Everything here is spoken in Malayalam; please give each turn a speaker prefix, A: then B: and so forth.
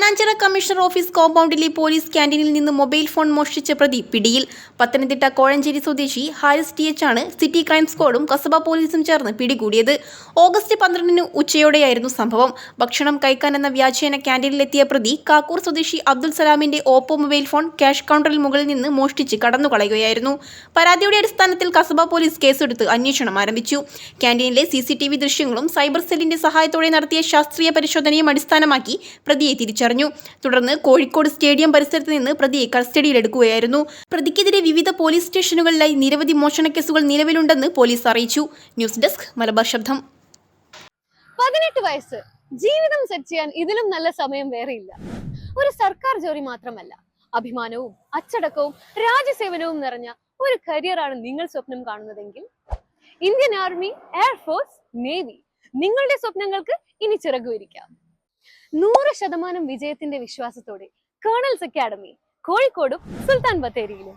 A: മാനാഞ്ചിറ കമ്മീഷണർ ഓഫീസ് കോമ്പൗണ്ടിലെ പോലീസ് ക്യാന്റീനിൽ നിന്ന് മൊബൈൽ ഫോൺ മോഷ്ടിച്ച പ്രതി പിടിയിൽ. പത്തനംതിട്ട കോഴഞ്ചേരി സ്വദേശി ഹാരിസ് TH ആണ് സിറ്റി ക്രൈം സ്ക്വാഡും കസബ പോലീസും ചേർന്ന് പിടികൂടിയത്. ഓഗസ്റ്റ് 12-ന് ഉച്ചയോടെയായിരുന്നു സംഭവം. ഭക്ഷണം കഴിക്കാനെന്ന വ്യാജേന ക്യാന്റീനിലെത്തിയ പ്രതി കാക്കൂർ സ്വദേശി അബ്ദുൽ സലാമിന്റെ ഓപ്പോ മൊബൈൽ ഫോൺ ക്യാഷ് കൗണ്ടറിൽ മുകളിൽ നിന്ന് മോഷ്ടിച്ച് കടന്നുകളയുകയായിരുന്നു. പരാതിയുടെ അടിസ്ഥാനത്തിൽ കസബ പോലീസ് കേസെടുത്ത് അന്വേഷണം ആരംഭിച്ചു. ക്യാന്റീനിലെ CCTV ദൃശ്യങ്ങളും സൈബർ സെല്ലിന്റെ സഹായത്തോടെ നടത്തിയ ശാസ്ത്രീയ പരിശോധനയും അടിസ്ഥാനമാക്കി പ്രതിയെ തിരിച്ചറിഞ്ഞു. തുടർന്ന് കോഴിക്കോട് സ്റ്റേഡിയം പരിസരത്ത് നിന്ന് പ്രതിയെ കസ്റ്റഡിയിലെടുക്കുകയായിരുന്നു. പ്രതിക്കെതിരെ വിവിധ പോലീസ് സ്റ്റേഷനുകളിലായി നിരവധി മോഷണ കേസുകൾ നിലവിലുണ്ടെന്ന് പോലീസ് അറിയിച്ചു. ന്യൂസ് ഡെസ്ക് മലബാർ ശബ്ദം.
B: 18 വയസ്സ്, ജീവിതം സെറ്റ് ചെയ്യാൻ ഇതിലും നല്ല സമയം വേറെയില്ല. ഒരു സർക്കാർ ജോലി മാത്രമല്ല, അഭിമാനവും അച്ചടക്കവും രാജ്യസേവനവും നിറഞ്ഞ ഒരു കരിയറാണ് നിങ്ങൾ സ്വപ്നം കാണുന്നതെങ്കിൽ ഇന്ത്യൻ ആർമി, എയർഫോഴ്സ്, നേവി നിങ്ങളുടെ സ്വപ്നങ്ങൾക്ക് ഇനി ചിറകുവിരിക്കാം. 100% വിജയത്തിന്റെ വിശ്വാസത്തോടെ കേണൽസ് അക്കാഡമി കോഴിക്കോടും സുൽത്താൻ ബത്തേരിയിലും.